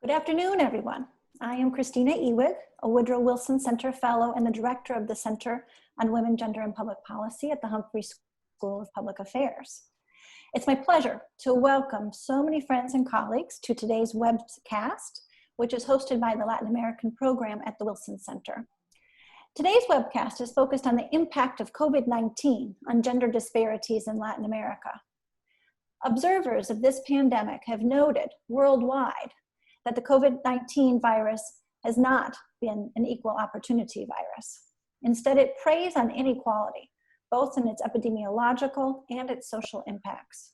Good afternoon, everyone. I am Christina Ewig, a Woodrow Wilson Center Fellow and the Director of the Center on Women, Gender, and Public Policy at the Humphrey School of Public Affairs. It's my pleasure to welcome so many friends and colleagues to today's webcast, which is hosted by the Latin American program at the Wilson Center. Today's webcast is focused on the impact of COVID-19 on gender disparities in Latin America. Observers of this pandemic have noted worldwide that the COVID-19 virus has not been an equal opportunity virus. Instead, it preys on inequality, both in its epidemiological and its social impacts.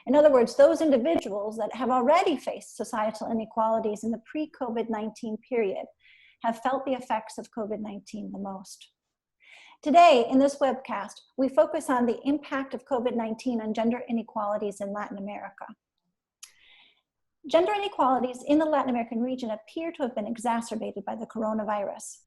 In other words, those individuals that have already faced societal inequalities in the pre-COVID-19 period have felt the effects of COVID-19 the most. Today, in this webcast, we focus on the impact of COVID-19 on gender inequalities in Latin America. Gender inequalities in the Latin American region appear to have been exacerbated by the coronavirus.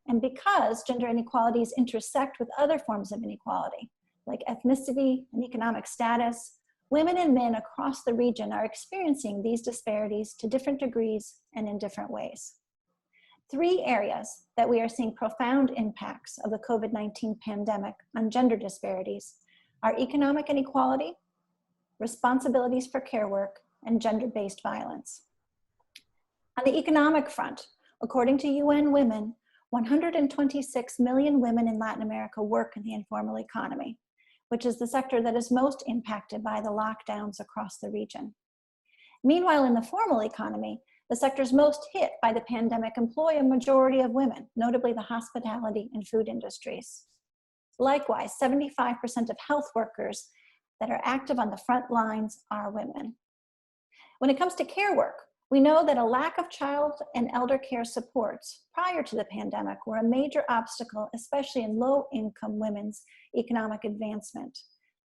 And because gender inequalities intersect with other forms of inequality, like ethnicity and economic status, women and men across the region are experiencing these disparities to different degrees and in different ways. Three areas that we are seeing profound impacts of the COVID-19 pandemic on gender disparities are economic inequality, responsibilities for care work, and gender-based violence. On the economic front, according to UN Women, 126 million women in Latin America work in the informal economy, which is the sector that is most impacted by the lockdowns across the region. Meanwhile, in the formal economy, the sectors most hit by the pandemic employ a majority of women, notably the hospitality and food industries. Likewise, 75% of health workers that are active on the front lines are women. When it comes to care work, we know that a lack of child and elder care supports prior to the pandemic were a major obstacle, especially in low-income women's economic advancement.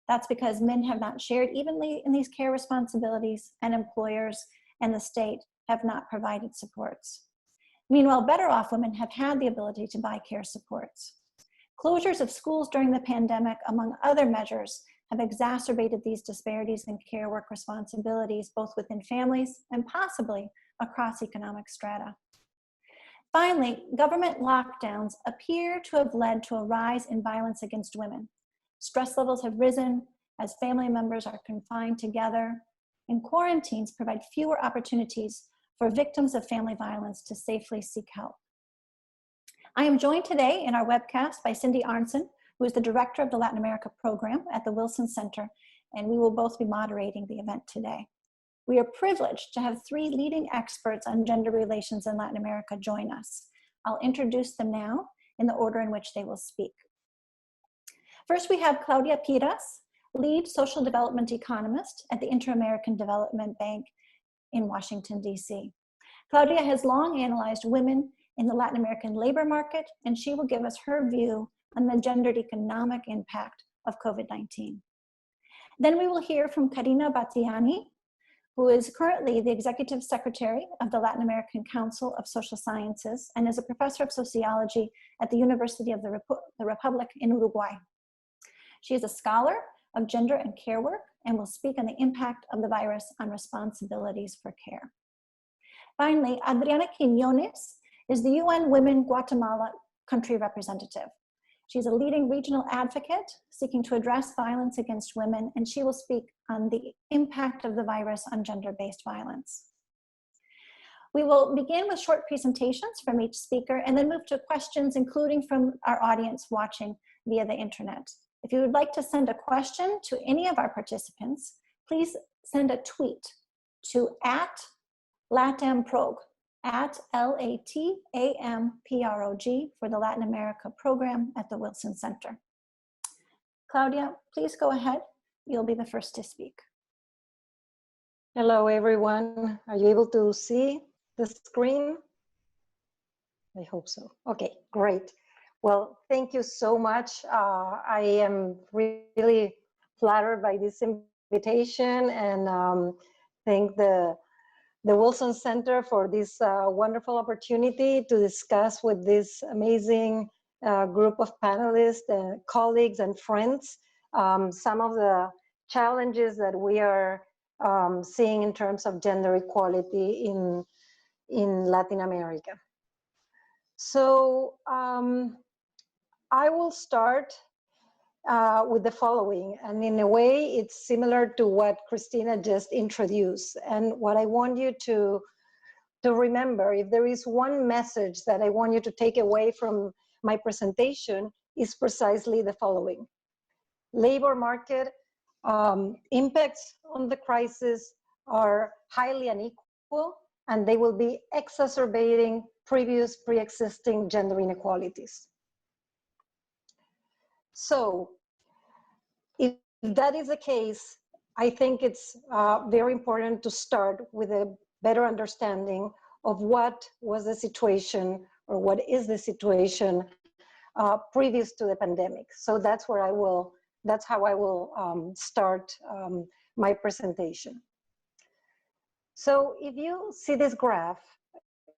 That's because men have not shared evenly in these care responsibilities, and employers and the state have not provided supports. Meanwhile, better off women have had the ability to buy care supports. Closures of schools during the pandemic, among other measures, have exacerbated these disparities in care work responsibilities, both within families and possibly across economic strata. Finally, government lockdowns appear to have led to a rise in violence against women. Stress levels have risen as family members are confined together, and quarantines provide fewer opportunities for victims of family violence to safely seek help. I am joined today in our webcast by Cindy Arnson, who is the director of the Latin America program at the Wilson Center, and we will both be moderating the event today. We are privileged to have three leading experts on gender relations in Latin America join us. I'll introduce them now in the order in which they will speak. First, we have Claudia Piras, lead social development economist at the Inter-American Development Bank in Washington, D.C. Claudia has long analyzed women in the Latin American labor market, and she will give us her view on the gendered economic impact of COVID-19. Then we will hear from Karina Battiani, who is currently the Executive Secretary of the Latin American Council of Social Sciences and is a professor of sociology at the University of the Republic in Uruguay. She is a scholar of gender and care work and will speak on the impact of the virus on responsibilities for care. Finally, Adriana Quiñones is the UN Women Guatemala country representative. She's a leading regional advocate seeking to address violence against women, and she will speak on the impact of the virus on gender-based violence. We will begin with short presentations from each speaker and then move to questions, including from our audience watching via the internet. If you would like to send a question to any of our participants, please send a tweet to @LatamProg, @LATAMPROG for the Latin America program at the Wilson Center. Claudia, please go ahead. You'll be the first to speak. Hello, everyone. Are you able to see the screen? I hope so. Okay, great. Well, thank you so much. I am really flattered by this invitation and thank the Wilson Center for this wonderful opportunity to discuss with this amazing group of panelists, colleagues and friends, some of the challenges that we are seeing in terms of gender equality in Latin America. So I will start with the following, and in a way it's similar to what Christina just introduced. And what I want you to remember, if there is one message that I want you to take away from my presentation, is precisely the following. Labor market impacts on the crisis are highly unequal, and they will be exacerbating previous pre-existing gender inequalities. So if that is the case, I think it's very important to start with a better understanding of what was the situation, or what is the situation previous to the pandemic. So that's how I will start my presentation. So if you see this graph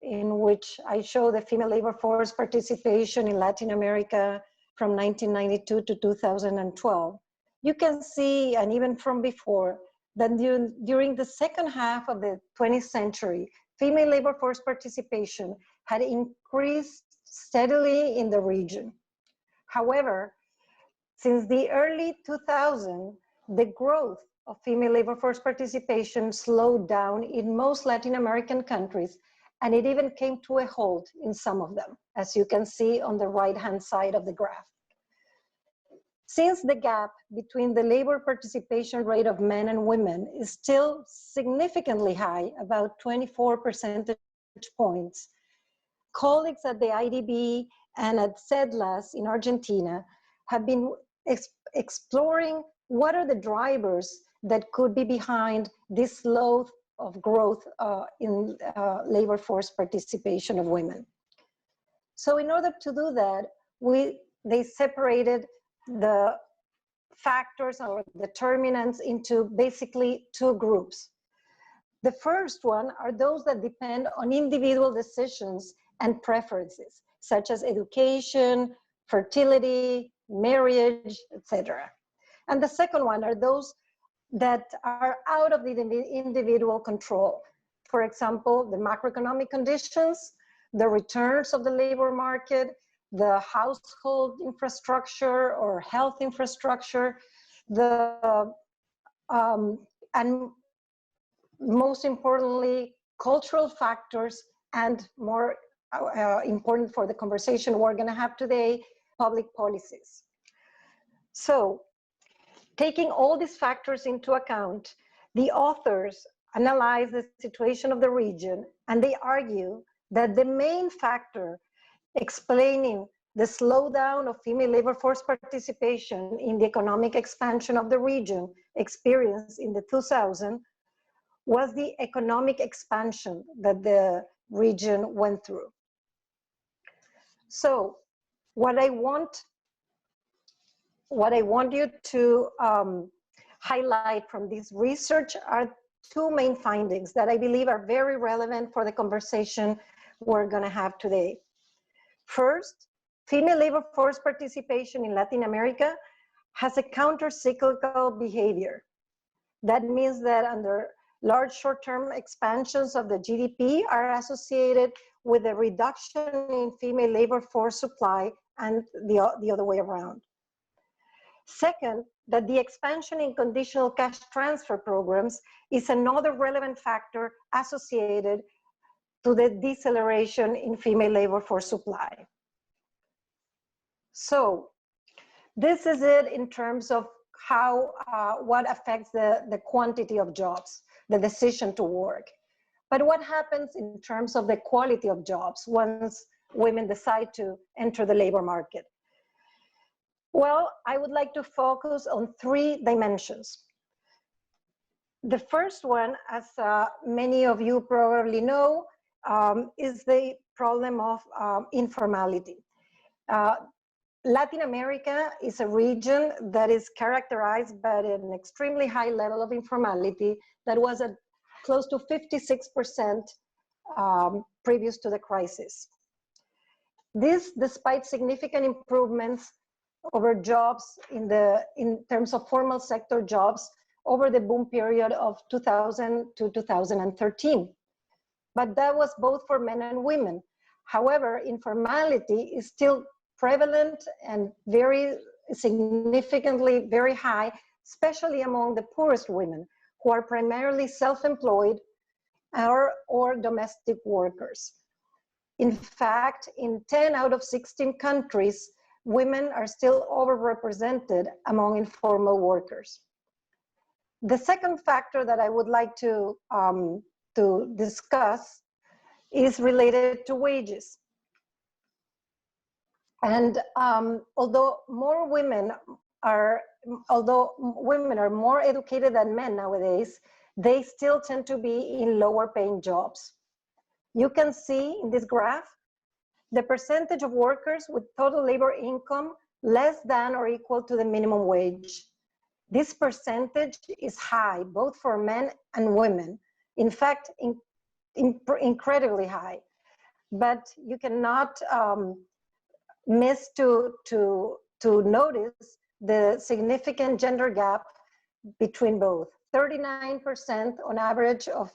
in which I show the female labor force participation in Latin America from 1992 to 2012, you can see, and even from before, that during the second half of the 20th century, female labor force participation had increased steadily in the region. However, since the early 2000s, the growth of female labor force participation slowed down in most Latin American countries, and it even came to a halt in some of them, as you can see on the right-hand side of the graph. Since the gap between the labor participation rate of men and women is still significantly high, about 24 percentage points, colleagues at the IDB and at CEDLAS in Argentina have been exploring what are the drivers that could be behind this slow of growth in labor force participation of women. So in order to do that, they separated the factors or determinants into basically two groups. The first one are those that depend on individual decisions and preferences, such as education, fertility, marriage, etc. And the second one are those that are out of the individual control. For example, the macroeconomic conditions, the returns of the labor market, the household infrastructure or health infrastructure, and most importantly, cultural factors, and more important for the conversation we're going to have today, public policies. So, taking all these factors into account, the authors analyze the situation of the region, and they argue that the main factor explaining the slowdown of female labor force participation in the economic expansion of the region experienced in the 2000s was the economic expansion that the region went through. So what I want you to highlight from this research are two main findings that I believe are very relevant for the conversation we're going to have today. First, female labor force participation in Latin America has a counter-cyclical behavior. That means that under large short-term expansions of the GDP are associated with a reduction in female labor force supply, and the other way around. Second, that the expansion in conditional cash transfer programs is another relevant factor associated to the deceleration in female labor force supply. So this is it in terms of how, what affects the quantity of jobs, the decision to work. But what happens in terms of the quality of jobs once women decide to enter the labor market? Well, I would like to focus on three dimensions. The first one, as many of you probably know, is the problem of informality. Latin America is a region that is characterized by an extremely high level of informality that was at close to 56% previous to the crisis. This, despite significant improvements over jobs in terms of formal sector jobs over the boom period of 2000 to 2013. but that was both for men and women. However, informality is still prevalent and very significantly very high, especially among the poorest women, who are primarily self-employed or domestic workers. In fact, in 10 out of 16 countries, women are still overrepresented among informal workers. The second factor that I would like to discuss is related to wages. And although women are more educated than men nowadays, they still tend to be in lower paying jobs. You can see in this graph the percentage of workers with total labor income less than or equal to the minimum wage. This percentage is high, both for men and women. In fact, incredibly high. But you cannot miss to notice the significant gender gap between both. 39% on average of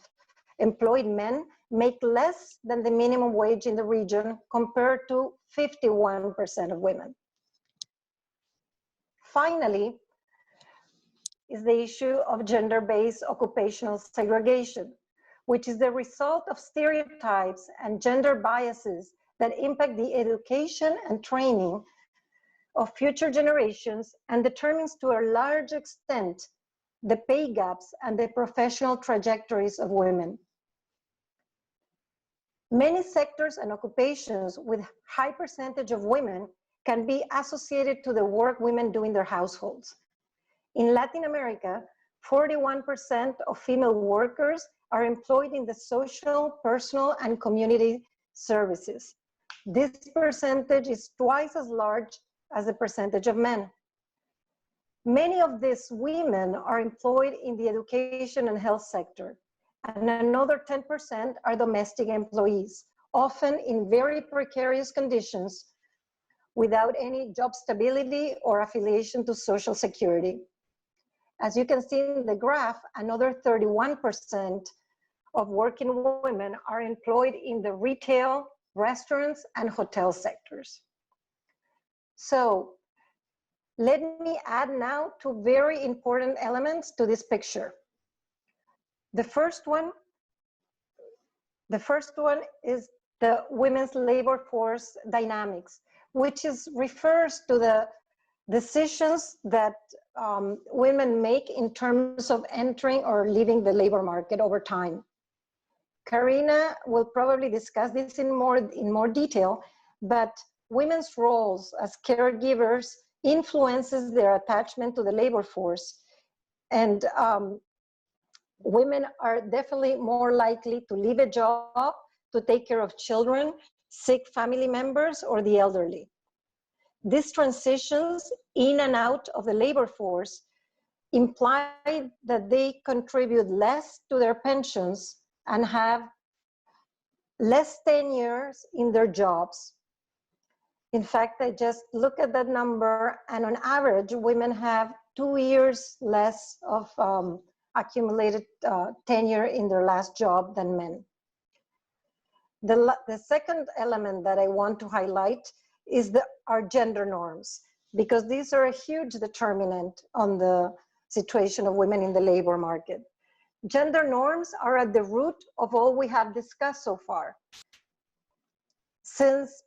employed men make less than the minimum wage in the region, compared to 51% of women. Finally, is the issue of gender-based occupational segregation, which is the result of stereotypes and gender biases that impact the education and training of future generations and determines to a large extent the pay gaps and the professional trajectories of women. Many sectors and occupations with high percentage of women can be associated to the work women do in their households. In Latin America, 41% of female workers are employed in the social, personal, and community services. This percentage is twice as large as the percentage of men. Many of these women are employed in the education and health sector, and another 10% are domestic employees, often in very precarious conditions without any job stability or affiliation to Social Security. As you can see in the graph, another 31% of working women are employed in the retail, restaurants, and hotel sectors. So let me add now two very important elements to this picture. The first one is the women's labor force dynamics, which refers to the decisions that women make in terms of entering or leaving the labor market over time. Karina will probably discuss this in more detail, but women's roles as caregivers influences their attachment to the labor force, and women are definitely more likely to leave a job to take care of children, sick family members, or the elderly. These transitions in and out of the labor force imply that they contribute less to their pensions and have less tenures in their jobs. In fact, I just look at that number, and on average, women have 2 years less of accumulated tenure in their last job than men. The second element that I want to highlight is our gender norms, because these are a huge determinant on the situation of women in the labor market. Gender norms are at the root of all we have discussed so far, since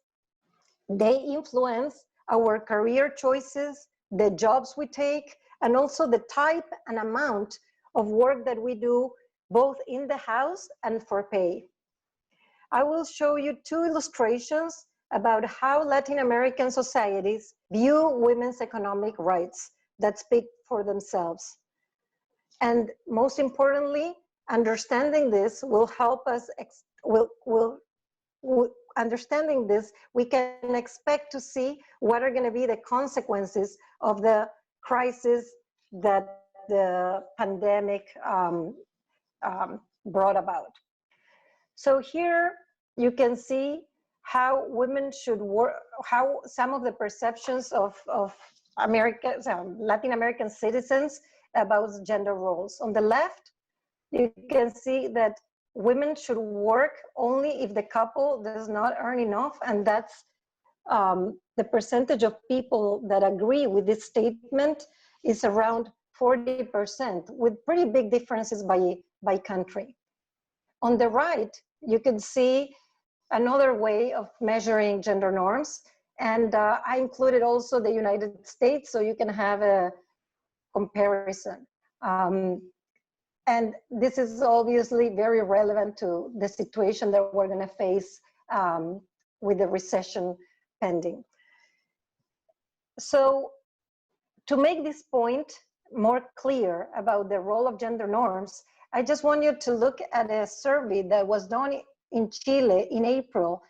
they influence our career choices, the jobs we take, and also the type and amount of work that we do, both in the house and for pay. I will show you two illustrations about how Latin American societies view women's economic rights that speak for themselves. And most importantly, understanding this will help us, understanding this, we can expect to see what are going to be the consequences of the crisis that the pandemic brought about. So here you can see how women should work, how some of the perceptions of Latin American citizens about gender roles. On the left, you can see that women should work only if the couple does not earn enough, and that's the percentage of people that agree with this statement is around 40%, with pretty big differences by country. On the right, you can see another way of measuring gender norms, and I included also the United States, so you can have a comparison. And this is obviously very relevant to the situation that we're going to face with the recession pending. So to make this point more clear about the role of gender norms, I just want you to look at a survey that was done in Chile in April,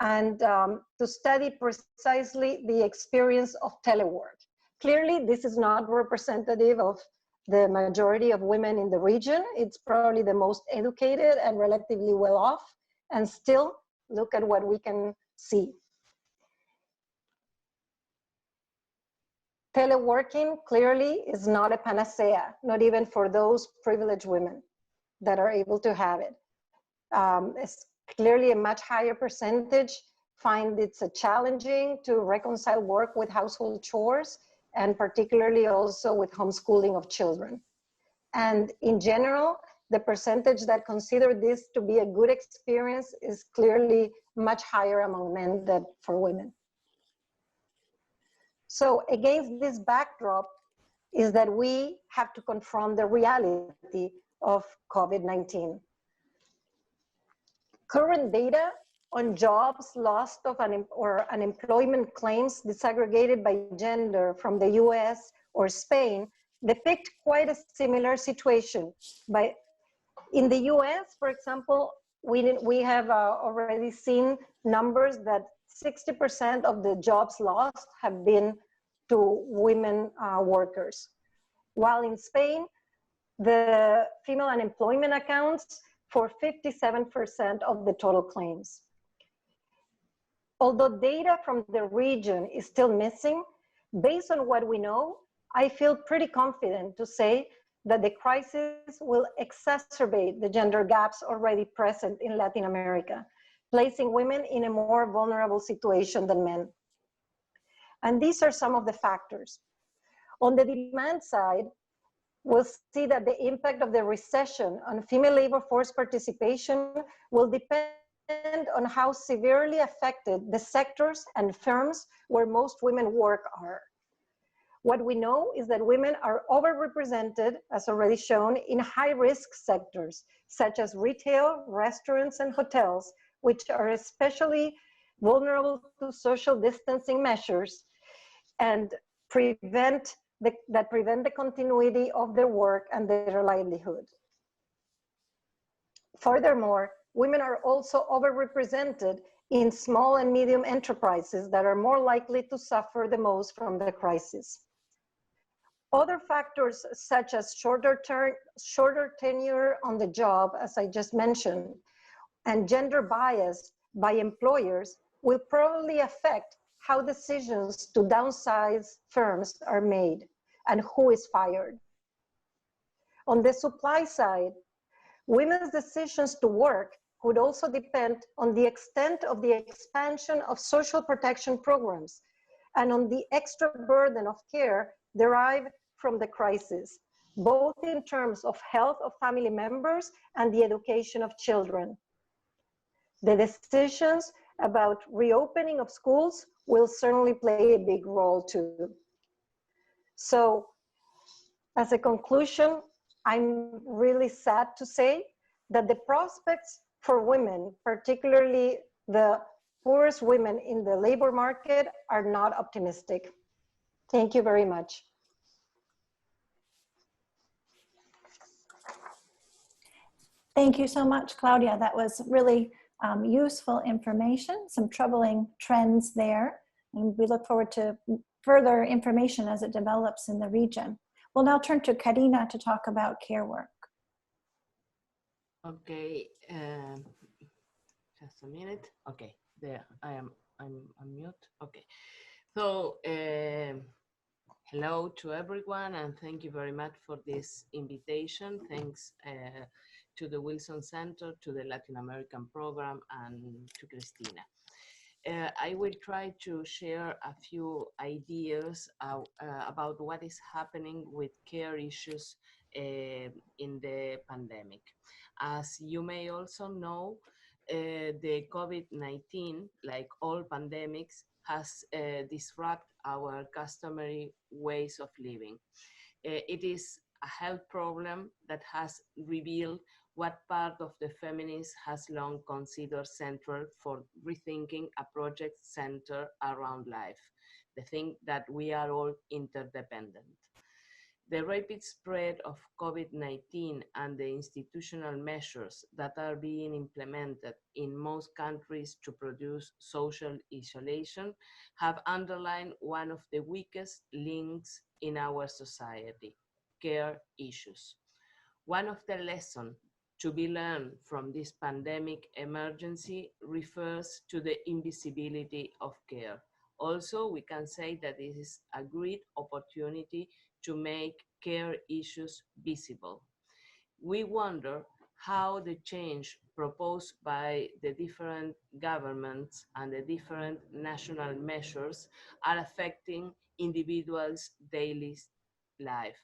and to study precisely the experience of telework. Clearly, this is not representative of the majority of women in the region. It's probably the most educated and relatively well off, and still look at what we can see. Teleworking clearly is not a panacea, not even for those privileged women that are able to have it. It's clearly a much higher percentage find it's challenging to reconcile work with household chores, and particularly also with homeschooling of children. And in general, the percentage that consider this to be a good experience is clearly much higher among men than for women. So against this backdrop is that we have to confront the reality of COVID-19. Current data on jobs lost or unemployment claims disaggregated by gender from the US or Spain depict quite a similar situation. In the US, for example, we have already seen numbers that 60% of the jobs lost have been to women workers. While in Spain, the female unemployment accounts for 57% of the total claims. Although data from the region is still missing, based on what we know, I feel pretty confident to say that the crisis will exacerbate the gender gaps already present in Latin America, placing women in a more vulnerable situation than men. And these are some of the factors. On the demand side, we'll see that the impact of the recession on female labor force participation will depend on how severely affected the sectors and firms where most women work are. What we know is that women are overrepresented, as already shown, in high-risk sectors, such as retail, restaurants, and hotels, which are especially vulnerable to social distancing measures and prevent the continuity of their work and their livelihood. Furthermore, women are also overrepresented in small and medium enterprises that are more likely to suffer the most from the crisis. Other factors such as shorter tenure on the job, as I just mentioned, and gender bias by employers will probably affect how decisions to downsize firms are made and who is fired. On the supply side, women's decisions to work could also depend on the extent of the expansion of social protection programs and on the extra burden of care derived from the crisis, both in terms of health of family members and the education of children. The decisions about reopening of schools will certainly play a big role too. So, as a conclusion, I'm really sad to say that the prospects for women, particularly the poorest women in the labor market, are not optimistic. Thank you very much. Thank you so much, Claudia. That was really useful information, some troubling trends there, and we look forward to further information as it develops in the region. We'll now turn to Karina to talk about care work. Okay, just a minute. Okay, there I'm mute. Okay, so hello to everyone, and thank you very much for this invitation. Thanks to the Wilson Center, to the Latin American program, and to Christina. I will try to share a few ideas about what is happening with care issues in the pandemic. As you may also know, the COVID-19, like all pandemics, has disrupted our customary ways of living. It is a health problem that has revealed what part of the feminist has long considered central for rethinking a project centered around life, the thing that we are all interdependent. The rapid spread of COVID-19 and the institutional measures that are being implemented in most countries to produce social isolation have underlined one of the weakest links in our society: care issues. One of the lessons to be learned from this pandemic emergency refers to the invisibility of care. Also, we can say that this is a great opportunity to make care issues visible. We wonder how the change proposed by the different governments and the different national measures are affecting individuals' daily life.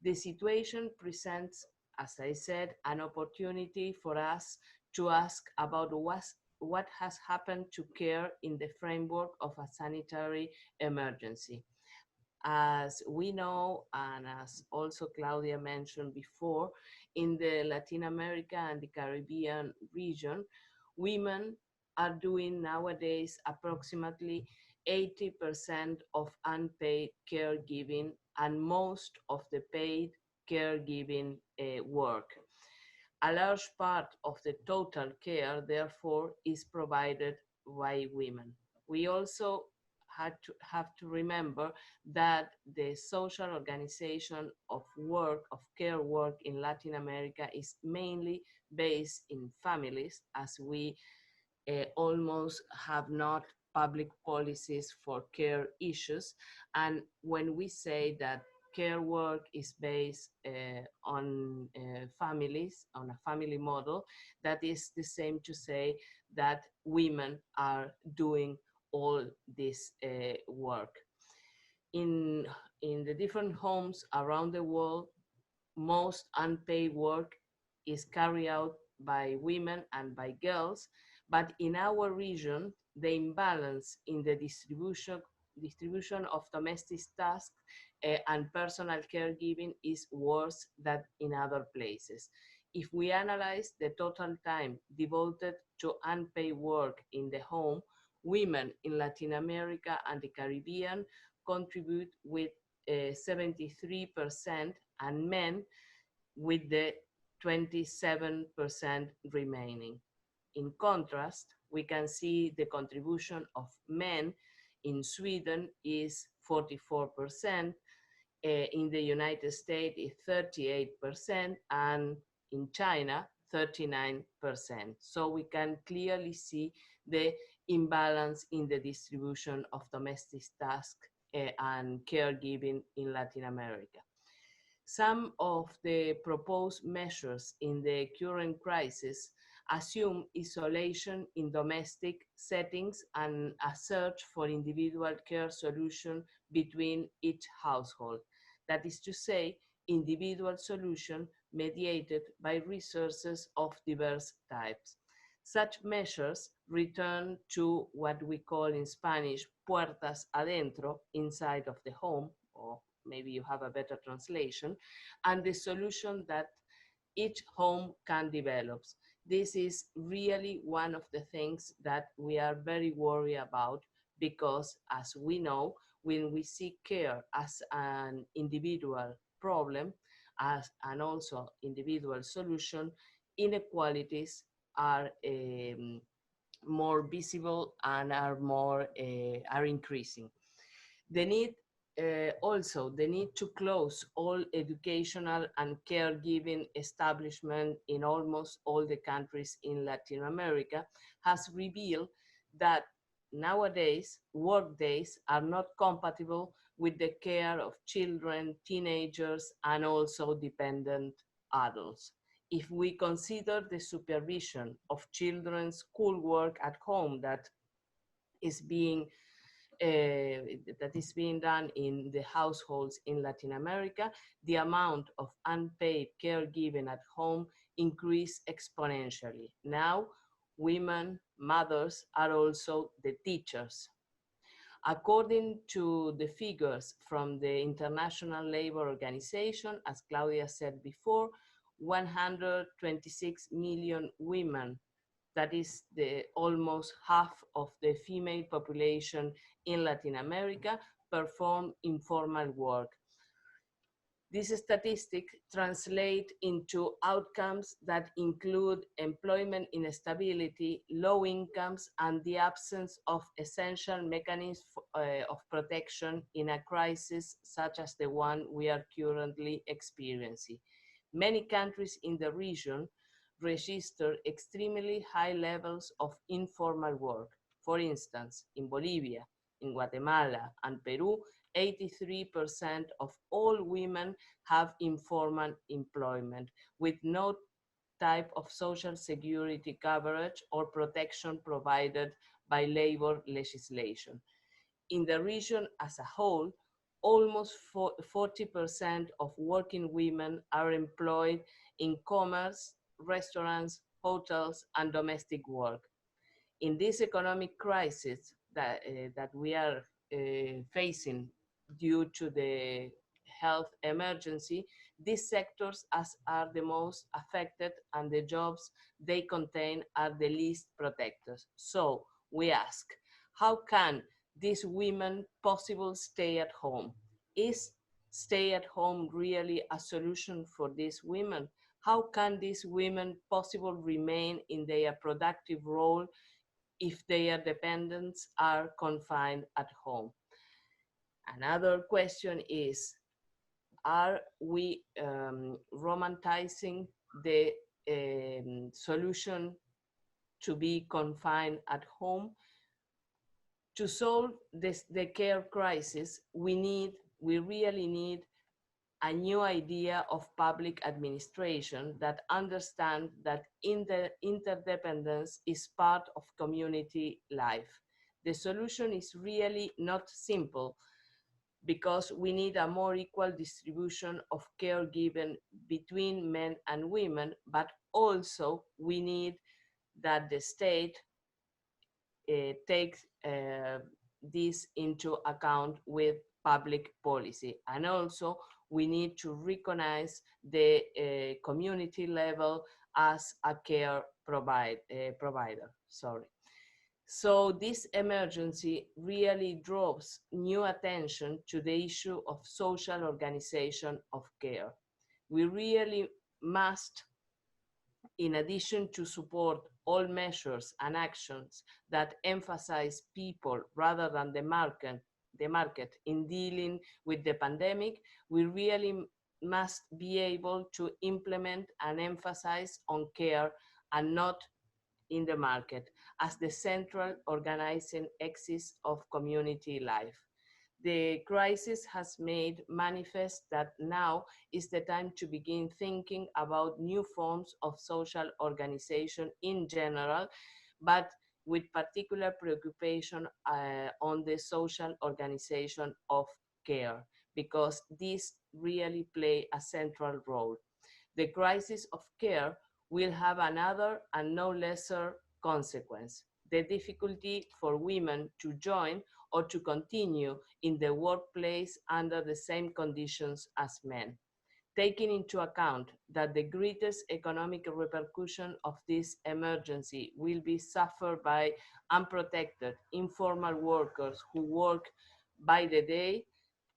The situation presents, as I said, an opportunity for us to ask about what has happened to care in the framework of a sanitary emergency. As we know, and as also Claudia mentioned before, in the Latin America and the Caribbean region, women are doing nowadays approximately 80% of unpaid caregiving and most of the paid caregiving work. A large part of the total care, therefore, is provided by women. We also have to remember that the social organization of work, of care work in Latin America is mainly based in families, as we almost have not public policies for care issues. And when we say that care work is based on families, on a family model, that is the same to say that women are doing all this work. In the different homes around the world, most unpaid work is carried out by women and by girls, but in our region, the imbalance in the distribution of domestic tasks and personal caregiving is worse than in other places. If we analyze the total time devoted to unpaid work in the home, women in Latin America and the Caribbean contribute with 73% and men with the 27% remaining. In contrast, we can see the contribution of men in Sweden is 44%, in the United States is 38%, and in China, 39%. So we can clearly see the imbalance in the distribution of domestic tasks and caregiving in Latin America. Some of the proposed measures in the current crisis assume isolation in domestic settings and a search for individual care solution between each household. That is to say, individual solution mediated by resources of diverse types. Such measures return to what we call in Spanish, puertas adentro, inside of the home, or maybe you have a better translation, and the solution that each home can develop. This is really one of the things that we are very worried about, because as we know, when we see care as an individual problem, and also individual solution, inequalities are more visible and are increasing. The need also the need to close all educational and caregiving establishment in almost all the countries in Latin America has revealed that nowadays work days are not compatible with the care of children, teenagers, and also dependent adults. if we consider the supervision of children's schoolwork at home is being done in the households in Latin America, the amount of unpaid caregiving at home increased exponentially. Now, women, mothers, are also the teachers. According to the figures from the International Labor Organization, as Claudia said before, 126 million women, that is almost half of the female population in Latin America, perform informal work. These statistics translate into outcomes that include employment instability, low incomes, and the absence of essential mechanisms of protection in a crisis such as the one we are currently experiencing. Many countries in the region register extremely high levels of informal work. For instance, in Bolivia, in Guatemala, and Peru, 83% of all women have informal employment with no type of social security coverage or protection provided by labor legislation. In the region as a whole, almost 40% of working women are employed in commerce, restaurants, hotels, and domestic work. In this economic crisis that we are facing due to the health emergency, these sectors are the most affected and the jobs they contain are the least protected. So we ask, how can these women possibly stay at home? Is stay at home really a solution for these women? How can these women possibly remain in their productive role if their dependents are confined at home? Another question is, are we romanticizing the solution to be confined at home? To solve the care crisis, we really need a new idea of public administration that understands that interdependence is part of community life. The solution is really not simple because we need a more equal distribution of caregiving between men and women, but also we need that the state takes this into account with public policy. And also we need to recognize the community level as a care provider. So this emergency really draws new attention to the issue of social organization of care. We really must, in addition to support all measures and actions that emphasize people rather than the market in dealing with the pandemic, we really must be able to implement and emphasize on care and not in the market as the central organizing axis of community life. The crisis has made manifest that now is the time to begin thinking about new forms of social organization in general, but with particular preoccupation on the social organization of care, because these really play a central role. The crisis of care will have another and no lesser consequence: the difficulty for women to join or to continue in the workplace under the same conditions as men. Taking into account that the greatest economic repercussion of this emergency will be suffered by unprotected, informal workers who work by the day,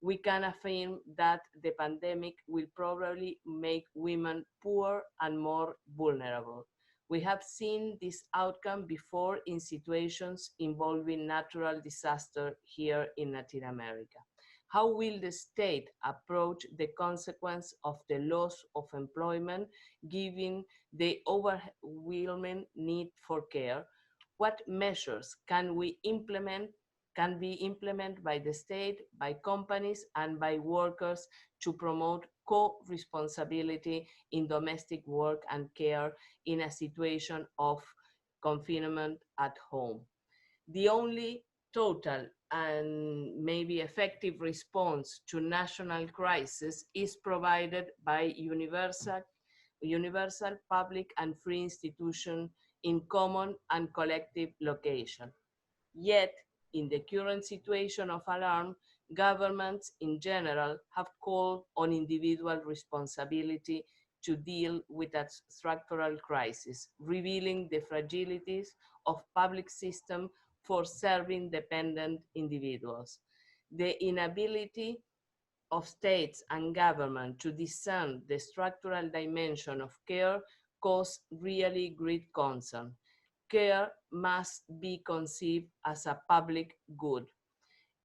we can affirm that the pandemic will probably make women poor and more vulnerable. We have seen this outcome before in situations involving natural disaster here in Latin America. How will the state approach the consequence of the loss of employment given the overwhelming need for care? What measures can be implemented by the state, by companies, and by workers to promote co-responsibility in domestic work and care in a situation of confinement at home. The only total and maybe effective response to national crisis is provided by universal, public and free institutions in common and collective location. Yet, in the current situation of alarm, governments in general have called on individual responsibility to deal with a structural crisis, revealing the fragilities of public system for serving dependent individuals. The inability of states and government to discern the structural dimension of care cause really great concern. Care must be conceived as a public good.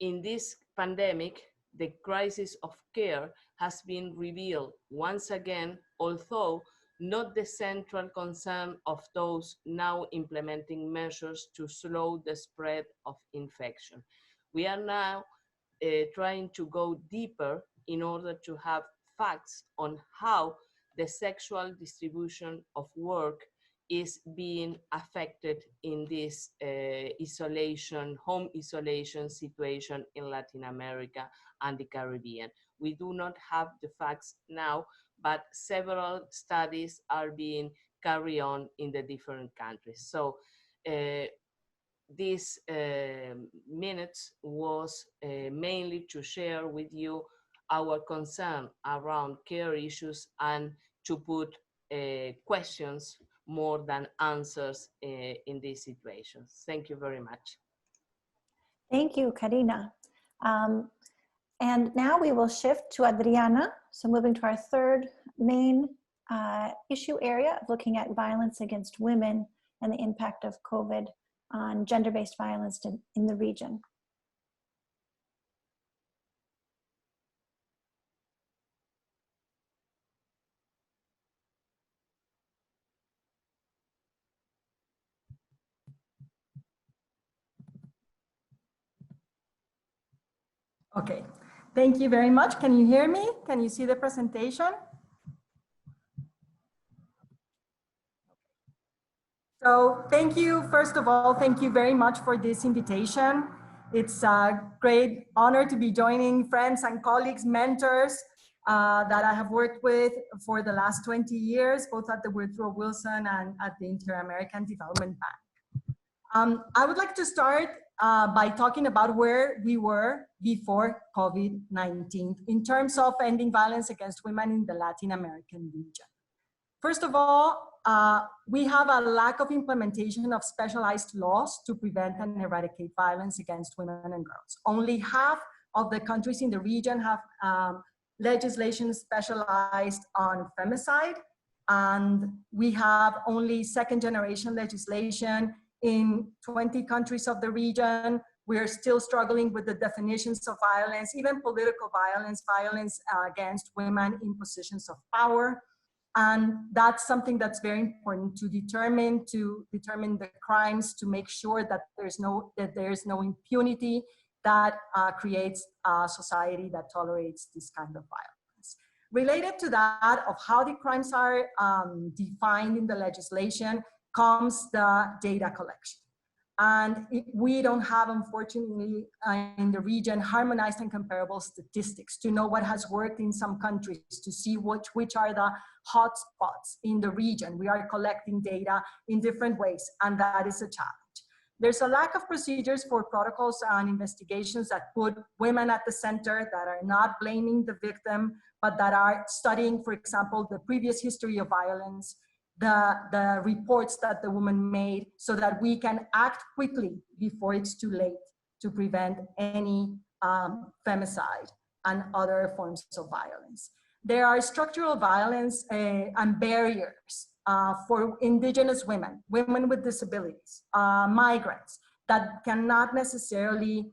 In this pandemic, the crisis of care has been revealed once again, although not the central concern of those now implementing measures to slow the spread of infection. We are now trying to go deeper in order to have facts on how the sexual distribution of work is being affected in this home isolation situation in Latin America and the Caribbean. We do not have the facts now, but several studies are being carried on in the different countries. So this minutes was mainly to share with you our concern around care issues and to put questions more than answers in these situations. Thank you very much. Thank you, Karina. And now we will shift to Adriana. So moving to our third main issue area of looking at violence against women and the impact of COVID on gender-based violence in the region. Okay, thank you very much. Can you hear me? Can you see the presentation? So thank you, first of all, thank you very much for this invitation. It's a great honor to be joining friends and colleagues, mentors that I have worked with for the last 20 years, both at the Woodrow Wilson and at the Inter-American Development Bank. I would like to start by talking about where we were before COVID-19 in terms of ending violence against women in the Latin American region. First of all, we have a lack of implementation of specialized laws to prevent and eradicate violence against women and girls. Only half of the countries in the region have legislation specialized on femicide, and we have only second-generation legislation in 20 countries of the region. We're still struggling with the definitions of violence, even political violence, violence against women in positions of power. And that's something that's very important to determine the crimes, to make sure that there's no impunity that creates a society that tolerates this kind of violence. Related to that, of how the crimes are defined in the legislation, comes the data collection. And we don't have, unfortunately, in the region, harmonized and comparable statistics to know what has worked in some countries, to see which are the hotspots in the region. We are collecting data in different ways, and that is a challenge. There's a lack of procedures for protocols and investigations that put women at the center, that are not blaming the victim, but that are studying, for example, the previous history of violence, the reports that the woman made, so that we can act quickly before it's too late to prevent any femicide and other forms of violence. There are structural violence and barriers for indigenous women, women with disabilities, migrants, that cannot necessarily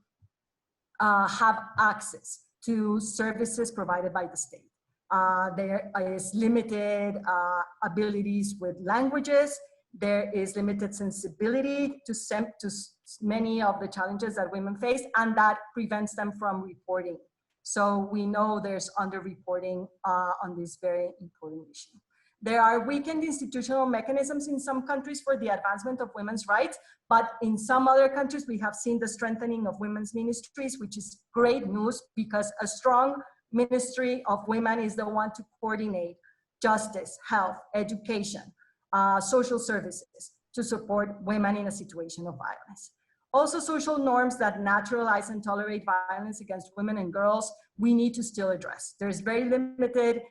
have access to services provided by the state. There is limited abilities with languages. There is limited sensibility to many of the challenges that women face, and that prevents them from reporting So we know there's underreporting on this very important issue. There are weakened institutional mechanisms in some countries for the advancement of women's rights, but in some other countries, we have seen the strengthening of women's ministries, which is great news because a strong ministry of women is the one to coordinate justice, health, education, social services to support women in a situation of violence. Also, social norms that naturalize and tolerate violence against women and girls, we need to still address. There's very limited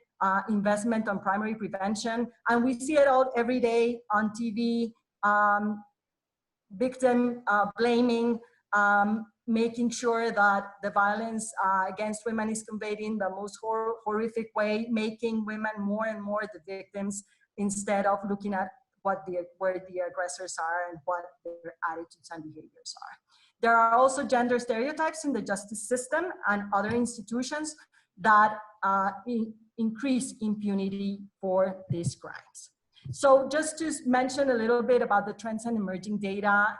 investment on primary prevention, and we see it all every day on TV, victim blaming, making sure that the violence against women is conveyed in the most horrific way, making women more and more the victims instead of looking at where the aggressors are and what their attitudes and behaviors are. There are also gender stereotypes in the justice system and other institutions that increase impunity for these crimes. So just to mention a little bit about the trends and emerging data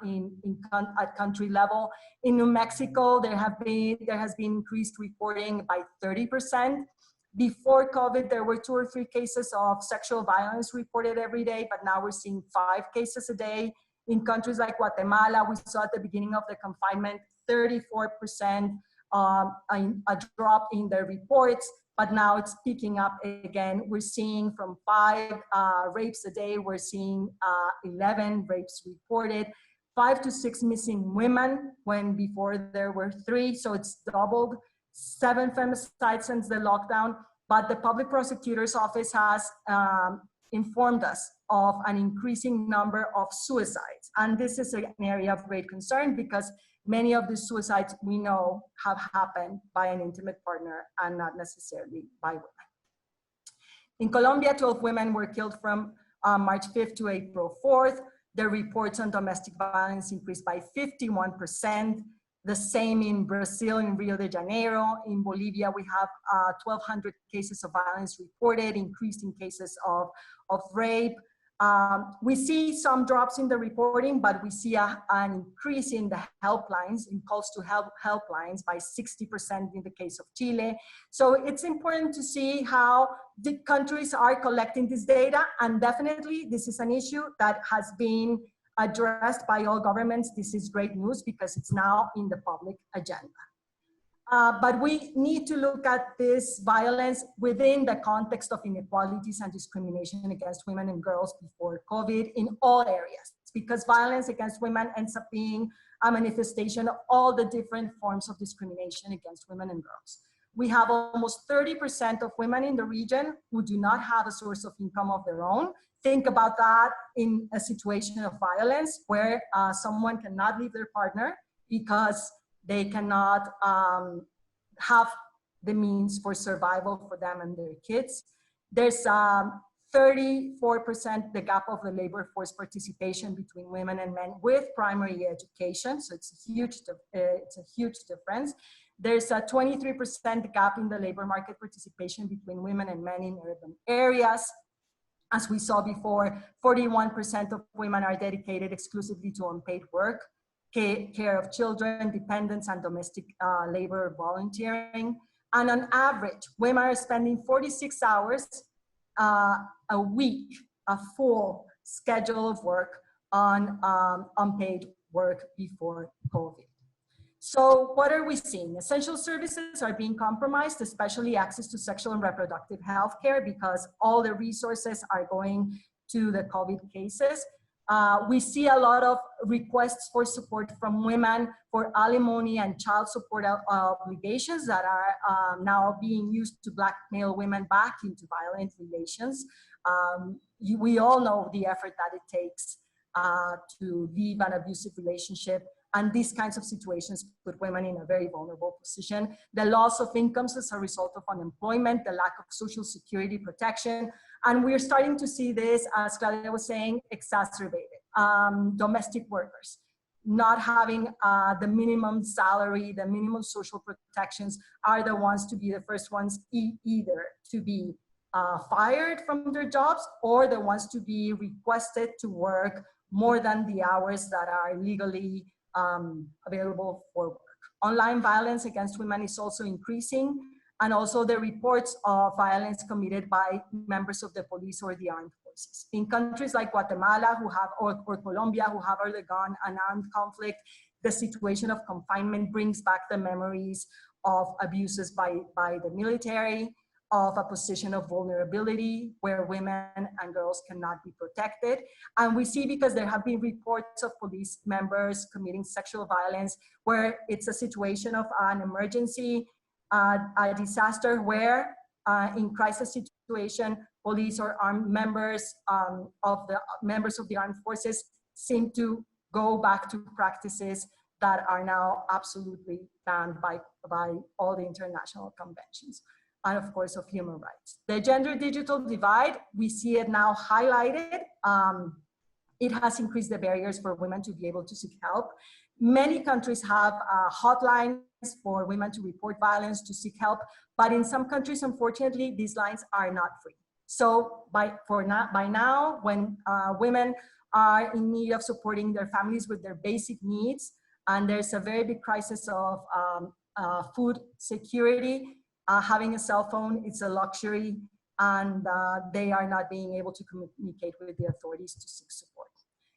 at country level, in New Mexico, there has been increased reporting by 30%. Before COVID, there were 2 or 3 cases of sexual violence reported every day, but now we're seeing 5 cases a day. In countries like Guatemala, we saw at the beginning of the confinement, 34% a drop in the reports, but now it's picking up again. We're seeing from 5 rapes a day, we're seeing 11 rapes reported, 5 to 6 missing women when before there were 3, so it's doubled. 7 femicides since the lockdown, but the public prosecutor's office has informed us of an increasing number of suicides. And this is an area of great concern because many of the suicides we know have happened by an intimate partner and not necessarily by women. In Colombia, 12 women were killed from March 5th to April 4th. The reports on domestic violence increased by 51%. The same in Brazil, in Rio de Janeiro. In Bolivia, we have 1,200 cases of violence reported, increased in cases of rape. We see some drops in the reporting, but we see an increase in the helplines, in calls to help helplines by 60% in the case of Chile. So it's important to see how the countries are collecting this data, and definitely this is an issue that has been addressed by all governments. This is great news because it's now in the public agenda. But we need to look at this violence within the context of inequalities and discrimination against women and girls before COVID in all areas, because violence against women ends up being a manifestation of all the different forms of discrimination against women and girls. We have almost 30% of women in the region who do not have a source of income of their own. Think about that in a situation of violence where someone cannot leave their partner because they cannot have the means for survival for them and their kids. There's 34% the gap of the labor force participation between women and men with primary education. So it's a huge difference. There's a 23% gap in the labor market participation between women and men in urban areas. As we saw before, 41% of women are dedicated exclusively to unpaid work, care of children, dependents, and domestic labor volunteering. And on average, women are spending 46 hours a week, a full schedule of work on unpaid work before COVID. So what are we seeing? Essential services are being compromised, especially access to sexual and reproductive health care, because all the resources are going to the COVID cases. We see a lot of requests for support from women for alimony and child support obligations that are now being used to blackmail women back into violent relations. We all know the effort that it takes to leave an abusive relationship, and these kinds of situations put women in a very vulnerable position. The loss of incomes as a result of unemployment, the lack of social security protection, and we're starting to see this, as Claudia was saying, exacerbated. Domestic workers not having the minimum salary, the minimum social protections are the ones to be the first ones either to be fired from their jobs or the ones to be requested to work more than the hours that are legally available for work. Online violence against women is also increasing, and also the reports of violence committed by members of the police or the armed forces. In countries like Guatemala or Colombia, who have undergone an armed conflict, the situation of confinement brings back the memories of abuses by the military, of a position of vulnerability where women and girls cannot be protected. And we see, because there have been reports of police members committing sexual violence, where it's a situation of an emergency, a disaster, where in crisis situation, police or armed members of the armed forces seem to go back to practices that are now absolutely banned by all the international conventions, and of course of human rights. The gender digital divide, we see it now highlighted. It has increased the barriers for women to be able to seek help. Many countries have hotlines for women to report violence, to seek help, but in some countries, unfortunately, these lines are not free. So by now, when women are in need of supporting their families with their basic needs, and there's a very big crisis of food security, having a cell phone, it's a luxury, and they are not being able to communicate with the authorities to seek support.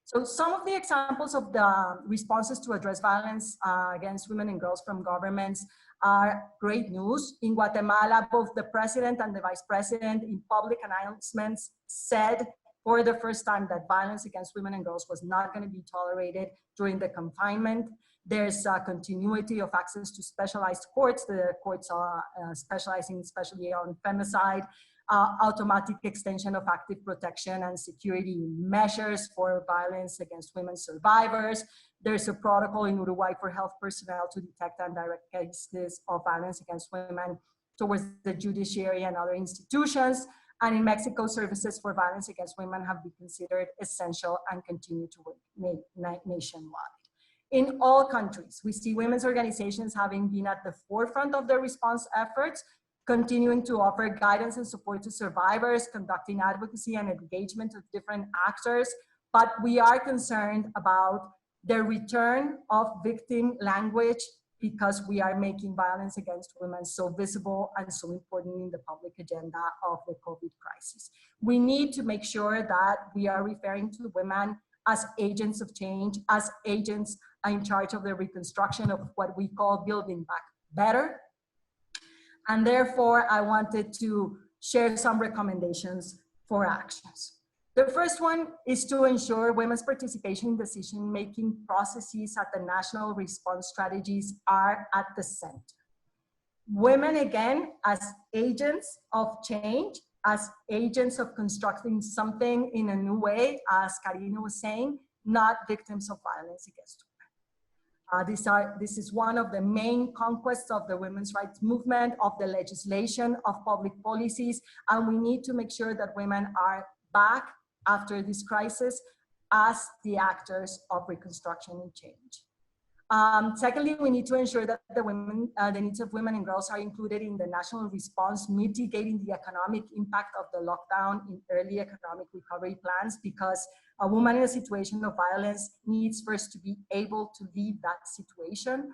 So some of the examples of the responses to address violence against women and girls from governments are great news. In Guatemala, both the president and the vice president in public announcements said for the first time that violence against women and girls was not going to be tolerated during the confinement. There's a continuity of access to specialized courts. The courts are specializing especially on femicide, automatic extension of active protection and security measures for violence against women survivors. There's a protocol in Uruguay for health personnel to detect and direct cases of violence against women towards the judiciary and other institutions. And in Mexico, services for violence against women have been considered essential and continue to work nationwide. In all countries, we see women's organizations having been at the forefront of their response efforts, continuing to offer guidance and support to survivors, conducting advocacy and engagement with different actors. But we are concerned about the return of victim language, because we are making violence against women so visible and so important in the public agenda of the COVID crisis. We need to make sure that we are referring to women as agents of change, as agents in charge of the reconstruction of what we call building back better. And therefore, I wanted to share some recommendations for actions. The first one is to ensure women's participation in decision-making processes at the national response strategies are at the center. Women, again, as agents of change, as agents of constructing something in a new way, as Karina was saying, not victims of violence against women. This is one of the main conquests of the women's rights movement, of the legislation, of public policies, and we need to make sure that women are back after this crisis as the actors of reconstruction and change. Secondly, we need to ensure that the needs of women and girls are included in the national response, mitigating the economic impact of the lockdown in early economic recovery plans, because a woman in a situation of violence needs first to be able to leave that situation.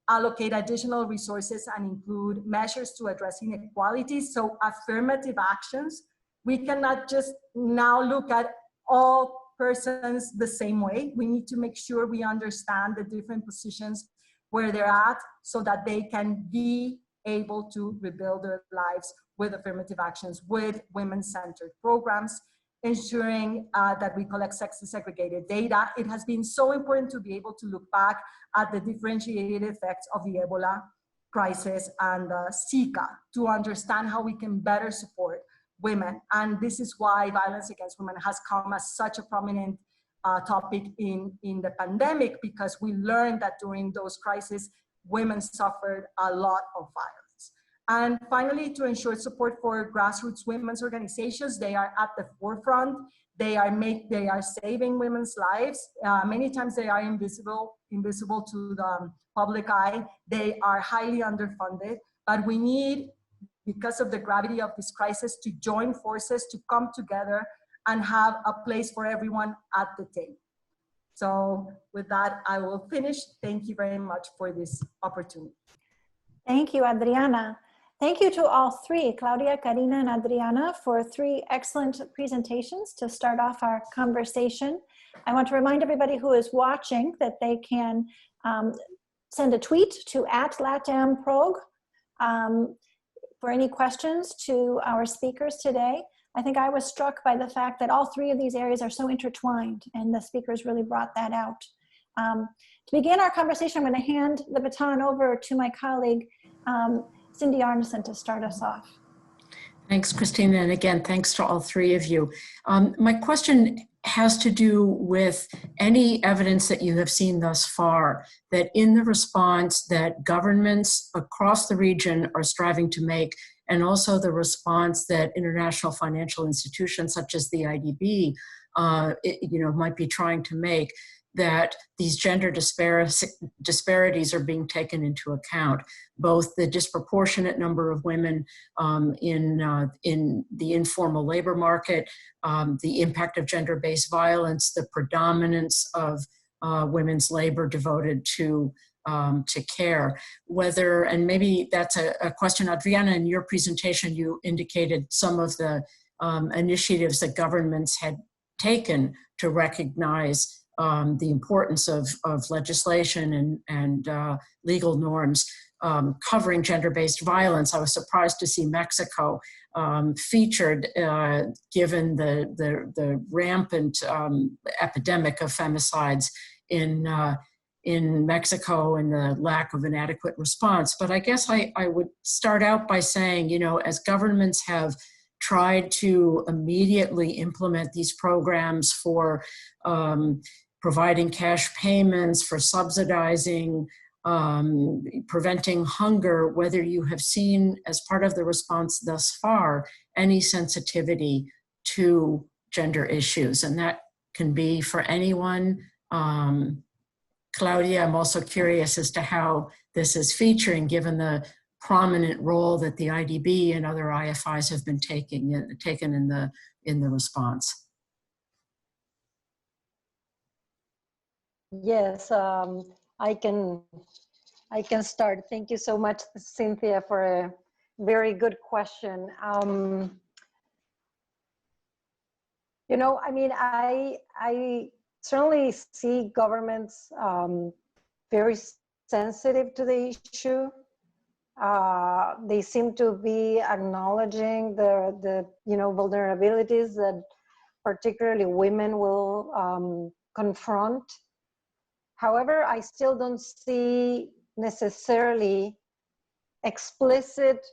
Allocate additional resources and include measures to address inequalities, so affirmative actions. We cannot just now look at all persons the same way. We need to make sure we understand the different positions where they're at, so that they can be able to rebuild their lives with affirmative actions, with women-centered programs, ensuring that we collect sex-segregated data. It has been so important to be able to look back at the differentiated effects of the Ebola crisis and Zika to understand how we can better support women. And this is why violence against women has come as such a prominent topic in the pandemic, because we learned that during those crises, women suffered a lot of violence. And finally, to ensure support for grassroots women's organizations, they are at the forefront. They are saving women's lives. Many times they are invisible to the public eye. They are highly underfunded, but we need, because of the gravity of this crisis, to join forces, to come together and have a place for everyone at the table. So with that, I will finish. Thank you very much for this opportunity. Thank you, Adriana. Thank you to all three, Claudia, Karina, and Adriana, for three excellent presentations to start off our conversation. I want to remind everybody who is watching that they can send a tweet to @LatAmProg for any questions to our speakers today. I think I was struck by the fact that all three of these areas are so intertwined, and the speakers really brought that out. To begin our conversation, I'm going to hand the baton over to my colleague, Cindy Arneson, to start us off. Thanks, Christina. And again, thanks to all three of you. My question has to do with any evidence that you have seen thus far that in the response that governments across the region are striving to make, and also the response that international financial institutions such as the IDB might be trying to make, that these gender disparities are being taken into account, both the disproportionate number of women in the informal labor market, the impact of gender-based violence, the predominance of women's labor devoted to care. Whether, and maybe that's a question, Adriana, in your presentation, you indicated some of the initiatives that governments had taken to recognize the importance of legislation and legal norms covering gender-based violence. I was surprised to see Mexico featured, given the rampant epidemic of femicides in Mexico and the lack of an adequate response. But I guess I would start out by saying, as governments have tried to immediately implement these programs for providing cash payments, for subsidizing, preventing hunger, whether you have seen as part of the response thus far any sensitivity to gender issues. And that can be for anyone. Claudia, I'm also curious as to how this is featuring, given the prominent role that the IDB and other IFIs have been taken in the response. Yes, I can start. Thank you so much, Cynthia, for a very good question. I certainly see governments very sensitive to the issue. They seem to be acknowledging the vulnerabilities that particularly women will confront. However, I still don't see necessarily explicit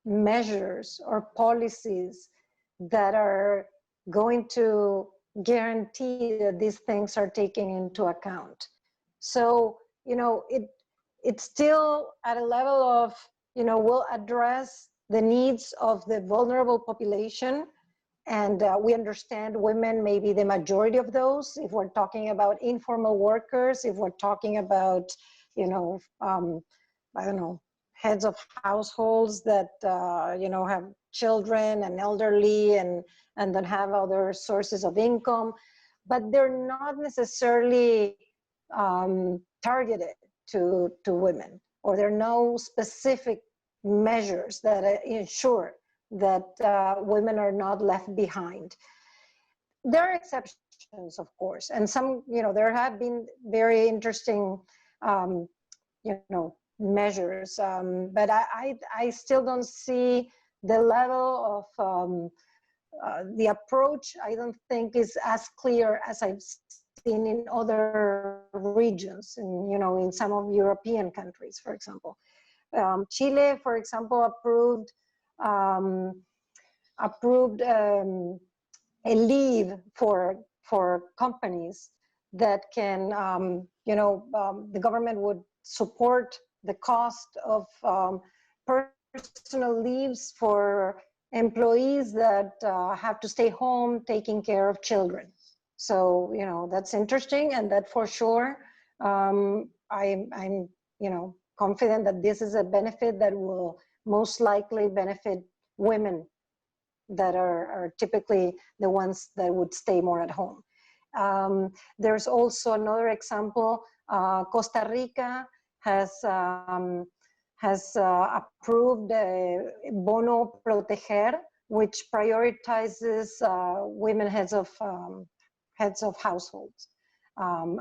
measures or policies that are going to guarantee that these things are taken into account. So, it's still at a level of, we'll address the needs of the vulnerable population. And we understand women may be the majority of those. If we're talking about informal workers, if we're talking about, heads of households that, have children and elderly and then have other sources of income, but they're not necessarily targeted to women, or there are no specific measures that ensure that women are not left behind. There are exceptions, of course, and some, there have been very interesting, measures, but I still don't see the level of the approach. I don't think is as clear as I've seen in other regions, in some of European countries, for example. Chile, for example, approved a leave for companies that can, the government would support the cost of personal leaves for employees that have to stay home taking care of children. So, that's interesting, and that for sure, I'm confident that this is a benefit that will most likely benefit women that are typically the ones that would stay more at home. There's also another example. Costa Rica has approved Bono Proteger, which prioritizes women heads of households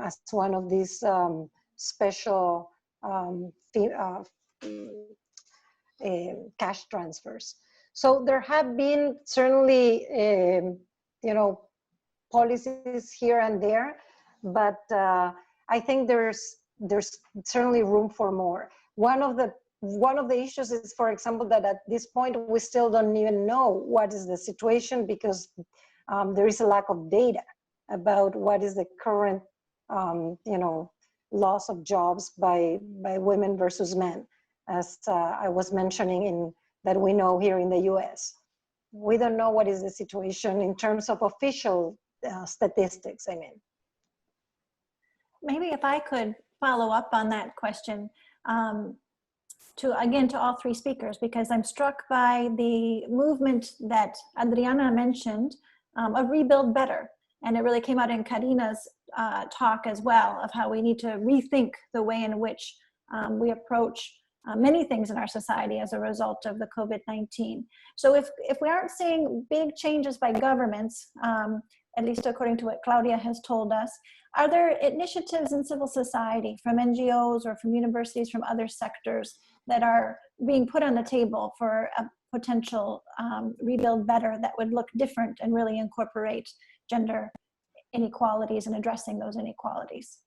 as one of these special cash transfers. So there have been certainly, policies here and there, but I think there's certainly room for more. One of the issues is, for example, that at this point we still don't even know what is the situation, because there is a lack of data about what is the current loss of jobs by women versus men, as I was mentioning that we know here in the US. We don't know what is the situation in terms of official statistics, I mean. Maybe if I could follow up on that question, to all three speakers, because I'm struck by the movement that Adriana mentioned of Rebuild Better. And it really came out in Karina's talk as well, of how we need to rethink the way in which we approach many things in our society as a result of the COVID-19. So if we aren't seeing big changes by governments, at least according to what Claudia has told us, are there initiatives in civil society from NGOs or from universities, from other sectors, that are being put on the table for a potential Rebuild Better that would look different and really incorporate gender inequalities and addressing those inequalities?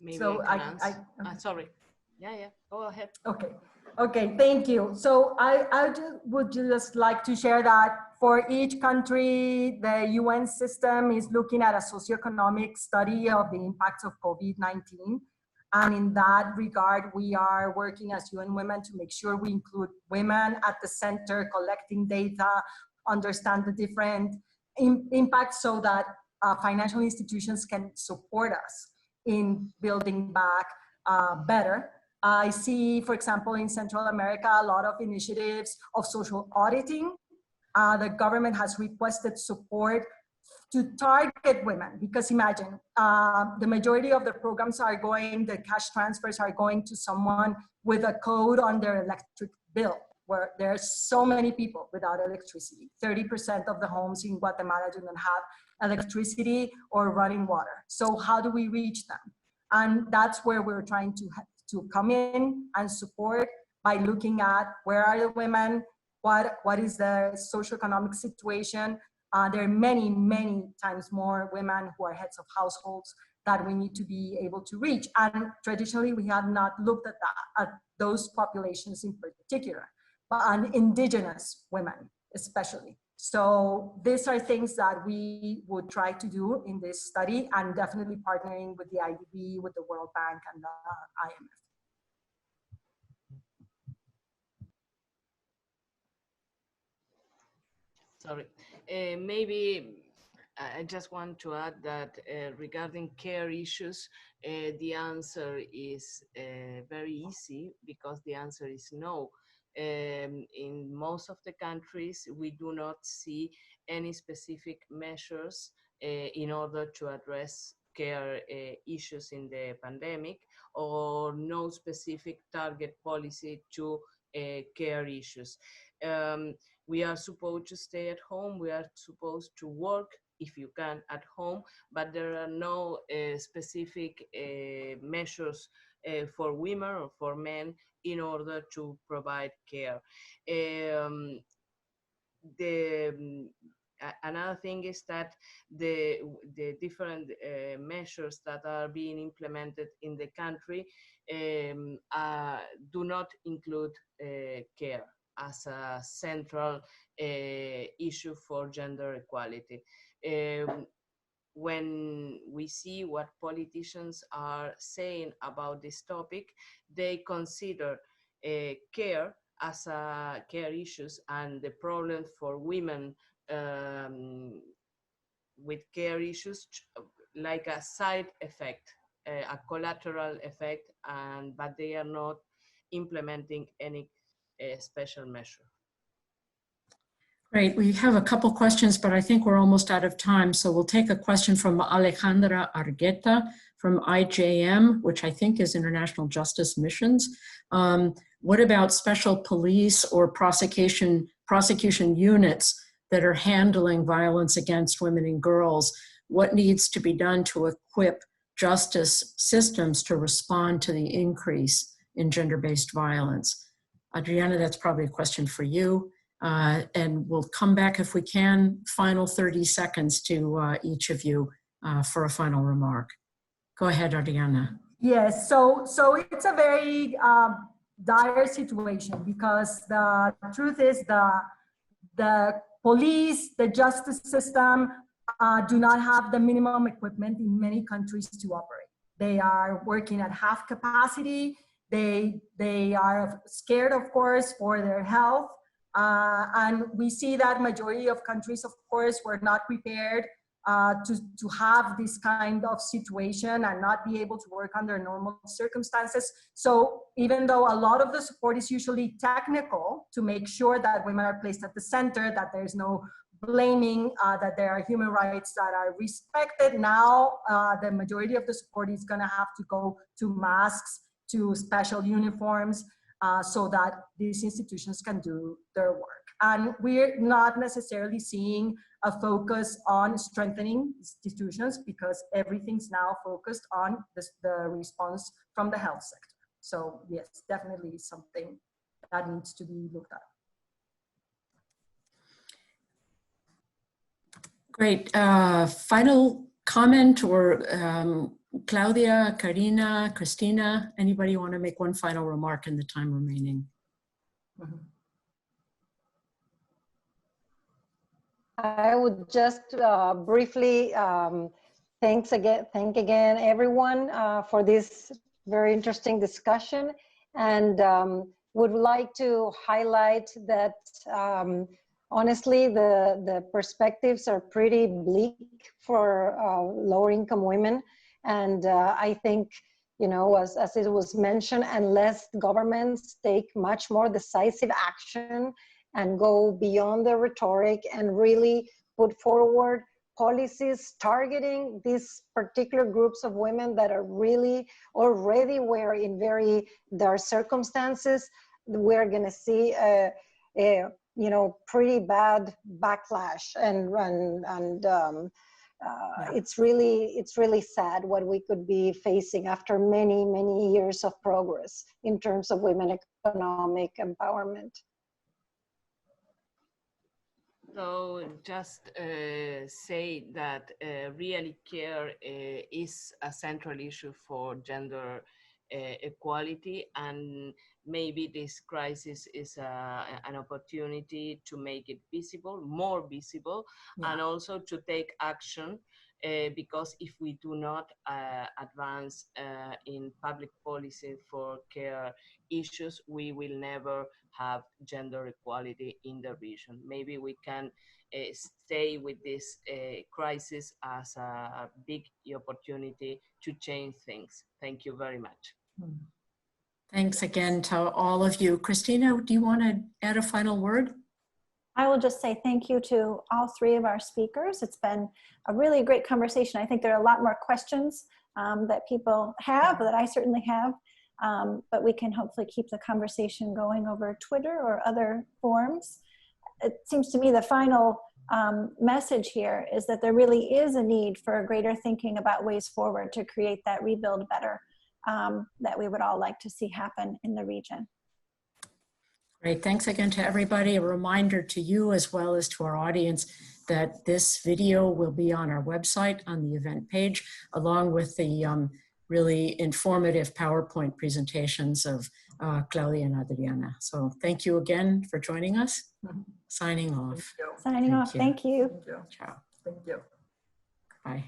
Maybe So I can answer. Sorry. Yeah, go ahead. Okay, thank you. So I would just like to share that for each country, the UN system is looking at a socioeconomic study of the impacts of COVID-19. And in that regard, we are working as UN Women to make sure we include women at the center, collecting data, understand the different impacts, so that financial institutions can support us in building back better. I see, for example, in Central America, a lot of initiatives of social auditing. The government has requested support to target women, because imagine, the majority of the programs are going, the cash transfers are going to someone with a code on their electric bill, where there's so many people without electricity. 30% of the homes in Guatemala do not have electricity or running water. So how do we reach them? And that's where we're trying to come in and support, by looking at where are the women, what is the socioeconomic situation. There are many, many times more women who are heads of households that we need to be able to reach. And traditionally, we have not looked at that, at those populations in particular, but on indigenous women especially. So these are things that we would try to do in this study, and definitely partnering with the IDB, with the World Bank and the IMF. Sorry, maybe I just want to add that regarding care issues, the answer is very easy, because the answer is no. In most of the countries, we do not see any specific measures in order to address care issues in the pandemic, or no specific target policy to care issues. We are supposed to stay at home, we are supposed to work if you can at home, but there are no specific measures for women or for men in order to provide care. Another thing is that the different measures that are being implemented in the country do not include care as a central issue for gender equality. When we see what politicians are saying about this topic, they consider care as care issues and the problems for women with care issues like a side effect, a collateral effect, but they are not implementing any special measure. Great. We have a couple questions, but I think we're almost out of time. So we'll take a question from Alejandra Argueta from IJM, which I think is International Justice Missions. What about special police or prosecution units that are handling violence against women and girls? What needs to be done to equip justice systems to respond to the increase in gender-based violence? Adriana, that's probably a question for you. And we'll come back if we can, final 30 seconds to each of you for a final remark. Go ahead, Adriana. Yes, so it's a very dire situation, because the truth is the police, the justice system do not have the minimum equipment in many countries to operate. They are working at half capacity. They are scared, of course, for their health. And we see that majority of countries, of course, were not prepared to have this kind of situation and not be able to work under normal circumstances. So even though a lot of the support is usually technical to make sure that women are placed at the center, that there's no blaming, that there are human rights that are respected, now the majority of the support is going to have to go to masks, to special uniforms, so that these institutions can do their work. And we're not necessarily seeing a focus on strengthening institutions, because everything's now focused on the response from the health sector. So yes, definitely something that needs to be looked at. Great. Final comment, or Claudia, Karina, Christina, anybody want to make one final remark in the time remaining? I would just briefly thank again everyone for this very interesting discussion, and would like to highlight that honestly the perspectives are pretty bleak for lower income women. And I think, you know, as it was mentioned, unless governments take much more decisive action and go beyond the rhetoric and really put forward policies targeting these particular groups of women that are really already were in very dire circumstances, we're going to see a you know, pretty bad backlash, and it's really sad what we could be facing after many years of progress in terms of women economic empowerment. So just say that really care is a central issue for gender equality, and maybe this crisis is an opportunity to make it visible, more visible, and also to take action, because if we do not advance in public policy for care issues, we will never have gender equality in the region. Maybe we can stay with this crisis as a big opportunity to change things. Thank you very much. Thanks again to all of you. Christina, do you want to add a final word? I will just say thank you to all three of our speakers. It's been a really great conversation. I think there are a lot more questions that people have, that I certainly have, but we can hopefully keep the conversation going over Twitter or other forums. It seems to me the final message here is that there really is a need for greater thinking about ways forward to create that rebuild better that we would all like to see happen in the region. Great, thanks again to everybody. A reminder to you as well as to our audience that this video will be on our website on the event page, along with the really informative PowerPoint presentations of Claudia and Adriana. So thank you again for joining us. Signing off. Signing off, thank you. Ciao. Thank you. Bye.